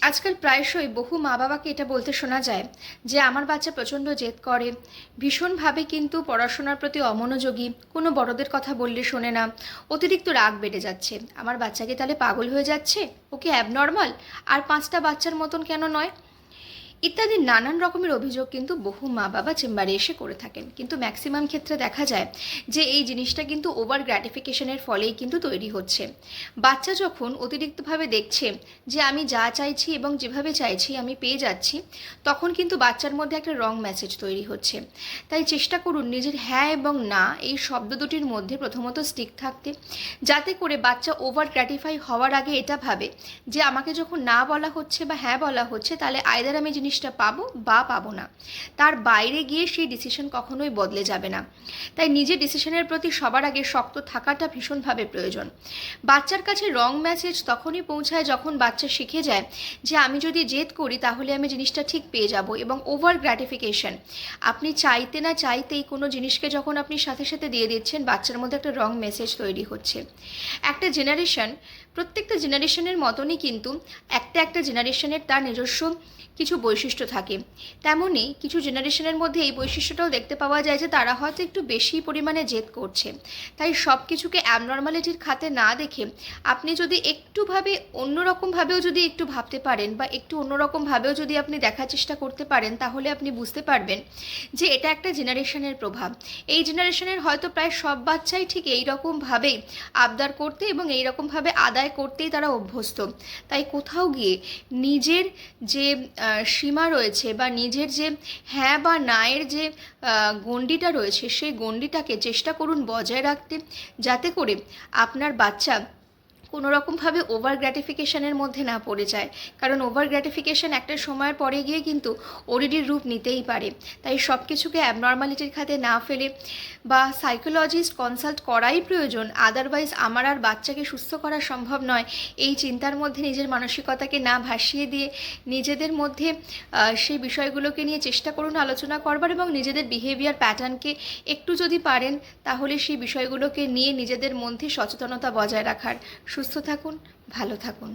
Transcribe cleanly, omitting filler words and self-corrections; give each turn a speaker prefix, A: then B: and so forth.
A: আজকাল প্রায়শই বহু মা বাবাকে এটা বলতে শোনা যায় যে আমার বাচ্চা প্রচণ্ড জেদ করে, ভীষণভাবে কিন্তু পড়াশোনার প্রতি অমনোযোগী, কোনো বড়দের কথা বললে শোনে না, অতিরিক্ত রাগ বেড়ে যাচ্ছে। আমার বাচ্চাকে তাহলে পাগল হয়ে যাচ্ছে, ওকে অ্যাবনর্মাল, আর 5টা বাচ্চার মতন কেন নয়, ইত্যাদি নানান রকমের অভিযোগ কিন্তু বহু মা বাবা চেম্বারে এসে করে থাকেন। কিন্তু ম্যাক্সিমাম ক্ষেত্রে দেখা যায় যে এই জিনিসটা কিন্তু ওভার গ্র্যাটিফিকেশনের ফলেই কিন্তু তৈরি হচ্ছে। বাচ্চা যখন অতিরিক্তভাবে দেখছে যে আমি যা চাইছি এবং যেভাবে চাইছি আমি পেয়ে যাচ্ছি, তখন কিন্তু বাচ্চার মধ্যে একটা রং মেসেজ তৈরি হচ্ছে। তাই চেষ্টা করুন নিজের হ্যাঁ এবং না এই শব্দ দুটির মধ্যে প্রথমত স্টিক থাকতে, যাতে করে বাচ্চা ওভার গ্র্যাটিফাই হওয়ার আগে এটা ভাবে যে আমাকে যখন না বলা হচ্ছে বা হ্যাঁ বলা হচ্ছে, তাহলে আইদার আমি জিনিসটা পাবো বা পাবো না, তার বাইরে গিয়ে সেই ডিসিশন কখনোই বদলে যাবে না। তাই নিজের ডিসিশনের প্রতি সবার আগে শক্ত থাকাটা ভীষণভাবে প্রয়োজন। বাচ্চার কাছে রং মেসেজ তখনই পৌঁছায় যখন বাচ্চা শিখে যায় যে আমি যদি জেদ করি তাহলে আমি জিনিসটা ঠিক পেয়ে যাব। এবং ওভার গ্র্যাটিফিকেশন, আপনি চাইতে না চাইতেই কোনো জিনিসকে যখন আপনি সাথে সাথে দিয়ে দিচ্ছেন, বাচ্চার মধ্যে একটা রং মেসেজ তৈরি হচ্ছে। একটা জেনারেশন, প্রত্যেকটা জেনারেশনের মতনই কিন্তু একটা একটা জেনারেশনের তার নিজস্ব কিছু বৈশিষ্ট্য থাকে। তেমনই কিছু জেনারেশনের মধ্যে এই বৈশিষ্ট্যটাও দেখতে পাওয়া যায় যে তারা হয়তো একটু বেশি পরিমাণে জেদ করছে। তাই সব কিছুকে অ্যাবনর্মালিটির খাতে না দেখে আপনি যদি একটুভাবে অন্যরকমভাবেও যদি একটু ভাবতে পারেন বা একটু অন্যরকমভাবেও যদি আপনি দেখার চেষ্টা করতে পারেন, তাহলে আপনি বুঝতে পারবেন যে এটা একটা জেনারেশনের প্রভাব। এই জেনারেশনের হয়তো প্রায় সব বাচ্চাই ঠিক এই রকমভাবেই আবদার করতে এবং এই রকমভাবে আদায় করতেই তারা অভ্যস্ত। তাই কোথাও গিয়ে নিজের যে সীমা রয়েছে বা নিজের যে হ্যাঁ বা নায়ের যে গণ্ডিটা রয়েছে, সেই গণ্ডিটাকে চেষ্টা করুন বজায় রাখতে, যাতে করে আপনার বাচ্চা কোনো রকমভাবে ওভার গ্র্যাটিফিকেশনের মধ্যে না পড়ে যায়। কারণ ওভার গ্র্যাটিফিকেশন একটা সময়ের পরে গিয়ে কিন্তু ওরিডির রূপ নিতেই পারে। তাই সব কিছুকে অ্যাবনর্মালিটির খাতে না ফেলে বা সাইকোলজিস্ট কনসাল্ট করাই প্রয়োজন, আদারওয়াইজ আমার আর বাচ্চাকে সুস্থ করা সম্ভব নয়, এই চিন্তার মধ্যে নিজের মানসিকতাকে না ভাসিয়ে দিয়ে নিজেদের মধ্যে সেই বিষয়গুলোকে নিয়ে চেষ্টা করুন আলোচনা করবার, এবং নিজেদের বিহেভিয়ার প্যাটার্নকে একটু যদি পারেন তাহলে সেই বিষয়গুলোকে নিয়ে নিজেদের মধ্যে সচেতনতা বজায় রাখার। সুস্থ থাকুন, ভালো থাকুন।